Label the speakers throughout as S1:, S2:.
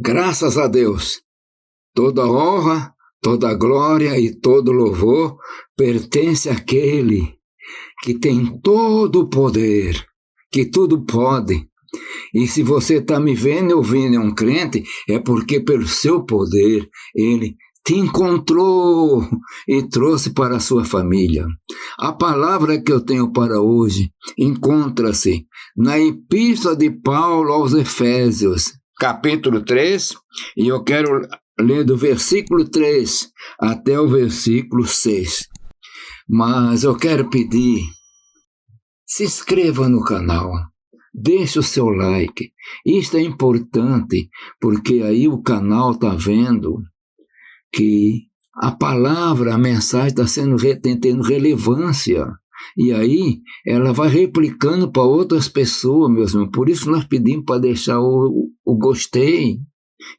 S1: Graças a Deus, toda honra, toda glória e todo louvor pertence àquele que tem todo o poder, que tudo pode. E se você está me vendo e ouvindo é um crente, é porque pelo seu poder ele te encontrou e trouxe para a sua família. A palavra que eu tenho para hoje encontra-se na Epístola de Paulo aos Efésios, capítulo 3, e eu quero ler do versículo 3 até o versículo 6. Mas eu quero pedir, se inscreva no canal, deixe o seu like. Isto é importante, porque aí o canal está vendo que a palavra, a mensagem está tendo relevância. E aí ela vai replicando para outras pessoas, meus irmãos. Por isso nós pedimos para deixar o gostei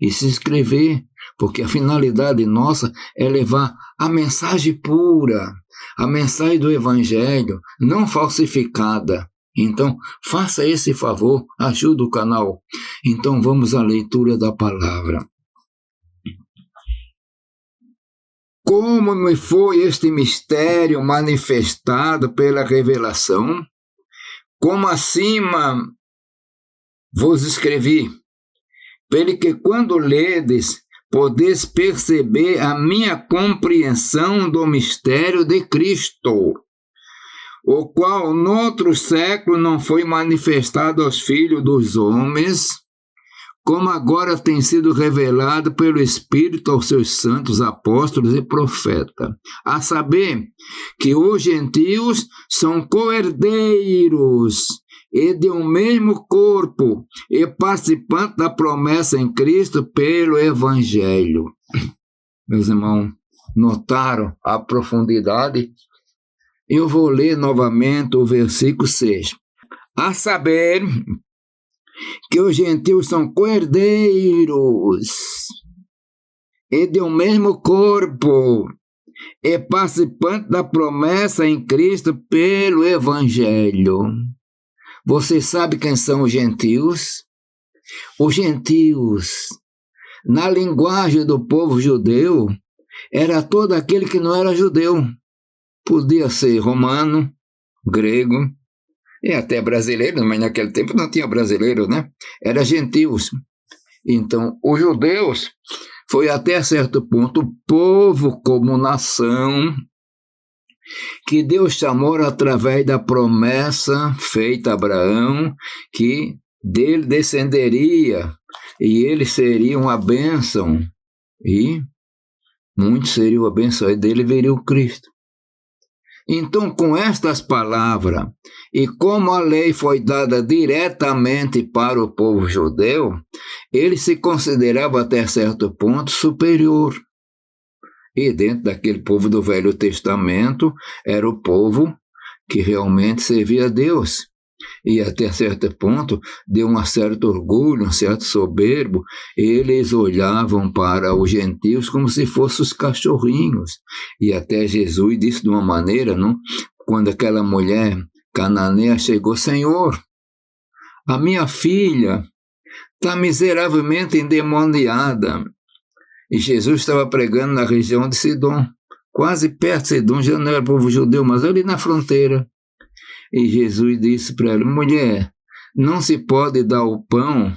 S1: e se inscrever, porque a finalidade nossa é levar a mensagem pura, a mensagem do Evangelho, não falsificada. Então, faça esse favor, ajude o canal. Então, vamos à leitura da palavra. Como me foi este mistério manifestado pela revelação, como acima vos escrevi, pelo que quando ledes, podeis perceber a minha compreensão do mistério de Cristo, o qual noutro século não foi manifestado aos filhos dos homens, como agora tem sido revelado pelo Espírito aos seus santos apóstolos e profetas, a saber que os gentios são co-herdeiros e de um mesmo corpo e participantes da promessa em Cristo pelo Evangelho. Meus irmãos, notaram a profundidade? Eu vou ler novamente o versículo 6. A saber que os gentios são co-herdeiros e de um mesmo corpo e participantes da promessa em Cristo pelo Evangelho. Você sabe quem são os gentios? Os gentios, na linguagem do povo judeu, era todo aquele que não era judeu. Podia ser romano, grego, e até brasileiro, mas naquele tempo não tinha brasileiro, né? Era gentios. Então, os judeus foi até certo ponto o povo como nação que Deus chamou através da promessa feita a Abraão, que dele descenderia e ele seria uma bênção, e muitos seriam abençoados, e dele viria o Cristo. Então, com estas palavras, e como a lei foi dada diretamente para o povo judeu, ele se considerava até certo ponto superior. E dentro daquele povo do Velho Testamento, era o povo que realmente servia a Deus. E até certo ponto, deu um certo orgulho, um certo soberbo, eles olhavam para os gentios como se fossem os cachorrinhos. E até Jesus disse de uma maneira, não? Quando aquela mulher cananeia chegou, Senhor, a minha filha está miseravelmente endemoniada. E Jesus estava pregando na região de Sidom, quase perto de Sidom, já não era povo judeu, mas ali na fronteira. E Jesus disse para ela, mulher, não se pode dar o pão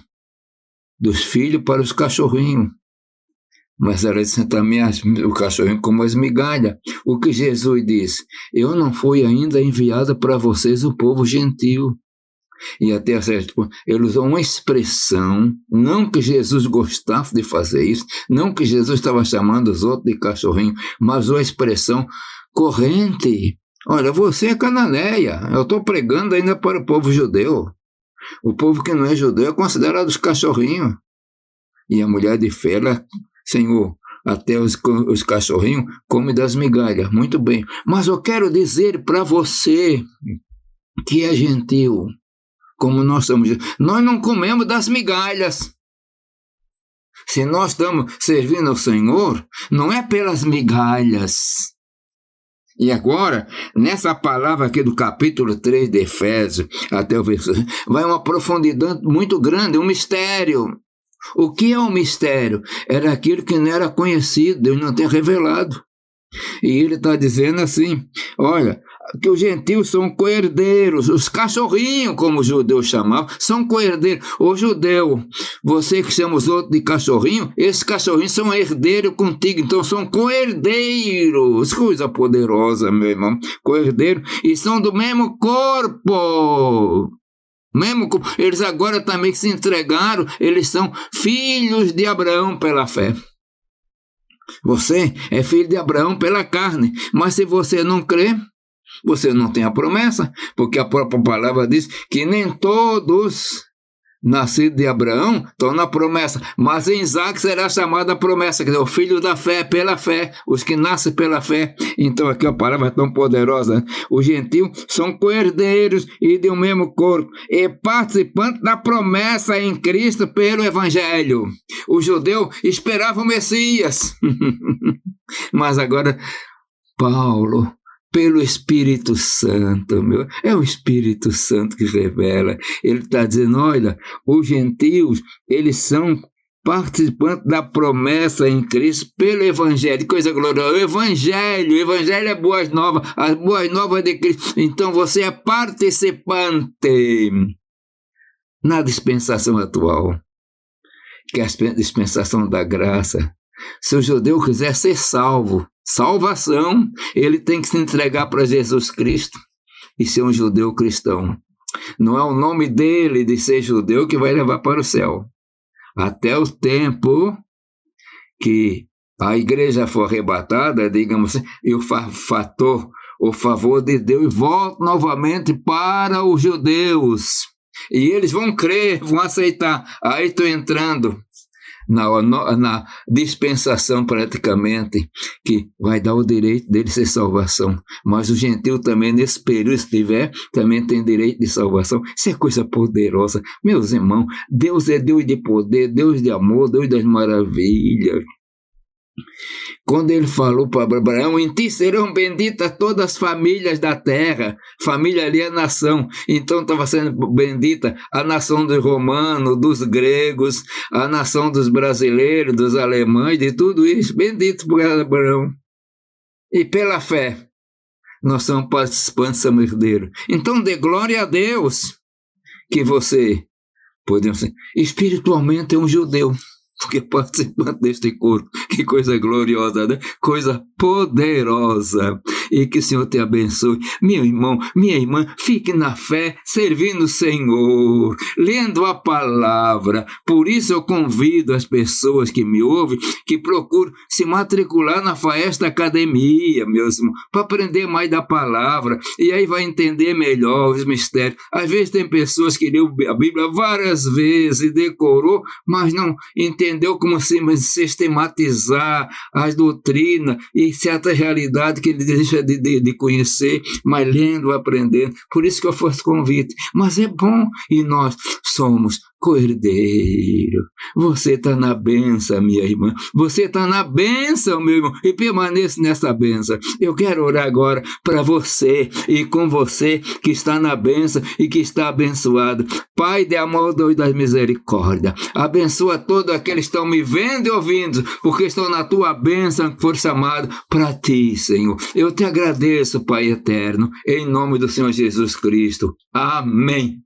S1: dos filhos para os cachorrinhos. Mas ela disse também, o cachorrinho como as migalhas. O que Jesus disse? Eu não fui ainda enviado para vocês o povo gentil. E até certo ponto, ele usou uma expressão, não que Jesus gostasse de fazer isso, não que Jesus estava chamando os outros de cachorrinho, mas uma expressão corrente. Olha, você é cananeia, eu estou pregando ainda para o povo judeu. O povo que não é judeu é considerado os cachorrinhos. E a mulher de fé, ela, Senhor, até os cachorrinhos comem das migalhas. Muito bem, mas eu quero dizer para você que é gentil, como nós somos, nós não comemos das migalhas. Se nós estamos servindo ao Senhor, não é pelas migalhas. E agora, nessa palavra aqui do capítulo 3 de Efésios, até o versículo, vai uma profundidade muito grande, um mistério. O que é um mistério? Era aquilo que não era conhecido, Deus não tem revelado. E ele está dizendo assim, olha, que os gentios são coerdeiros, os cachorrinhos, como os judeus chamavam, são coerdeiros. O judeu, você que chama os outros de cachorrinho, esses cachorrinhos são herdeiros contigo, então são coerdeiros, coisa poderosa, meu irmão, coerdeiros, e são do mesmo corpo. Eles agora também se entregaram, eles são filhos de Abraão pela fé. Você é filho de Abraão pela carne, mas se você não crê, você não tem a promessa, porque a própria palavra diz que nem todos nascidos de Abraão estão na promessa, mas em Isaac será chamada a promessa, que é o filho da fé, pela fé, os que nascem pela fé. Então aqui a palavra é tão poderosa, né? Os gentios são coerdeiros e de um mesmo corpo, e participantes da promessa em Cristo pelo Evangelho. O judeu esperava o Messias, mas agora Paulo, pelo Espírito Santo, é o Espírito Santo que revela. Ele está dizendo, olha, os gentios, eles são participantes da promessa em Cristo pelo Evangelho. Coisa gloriosa, o Evangelho é boas novas, as boas novas de Cristo. Então você é participante na dispensação atual, que é a dispensação da graça. Se o judeu quiser ser salvo, salvação, ele tem que se entregar para Jesus Cristo e ser um judeu cristão. Não é o nome dele de ser judeu que vai levar para o céu. Até o tempo que a igreja for arrebatada, digamos assim, e o favor de Deus volta novamente para os judeus. E eles vão crer, vão aceitar. Aí estou entrando na dispensação praticamente, que vai dar o direito dele ser salvação, mas o gentil também nesse período, se tiver, também tem direito de salvação. Isso é coisa poderosa, meus irmãos. Deus é Deus de poder, Deus de amor, Deus das maravilhas. Quando ele falou para Abraão, em ti serão benditas todas as famílias da terra. Família ali é nação. Então estava sendo bendita a nação dos romanos, dos gregos, a nação dos brasileiros, dos alemães, de tudo isso. Bendito por Abraão. E pela fé, nós somos participantes, somos herdeiros. Então dê glória a Deus que você, podemos dizer, espiritualmente é um judeu. Porque participante deste corpo, que coisa gloriosa, né? Coisa poderosa, e que o Senhor te abençoe. Meu irmão, minha irmã, fique na fé, servindo o Senhor, lendo a palavra. Por isso eu convido as pessoas que me ouvem, que procuram se matricular na Faesta Academia, meus irmãos, para aprender mais da palavra, e aí vai entender melhor os mistérios. Às vezes tem pessoas que leu a Bíblia várias vezes e decorou, mas não entendeu como sistematizar as doutrinas e certa realidade que ele deixa de conhecer, mas lendo, aprendendo. Por isso que eu faço convite. Mas é bom, e nós somos co-herdeiro. Você está na bênção, minha irmã. Você está na bênção, meu irmão, e permaneça nessa bênção. Eu quero orar agora para você e com você que está na bênção e que está abençoado. Pai de amor, Deus das misericórdias, abençoa todos aqueles que estão me vendo e ouvindo, porque estão na tua bênção que for chamado para ti, Senhor. Eu te agradeço, Pai eterno, em nome do Senhor Jesus Cristo. Amém.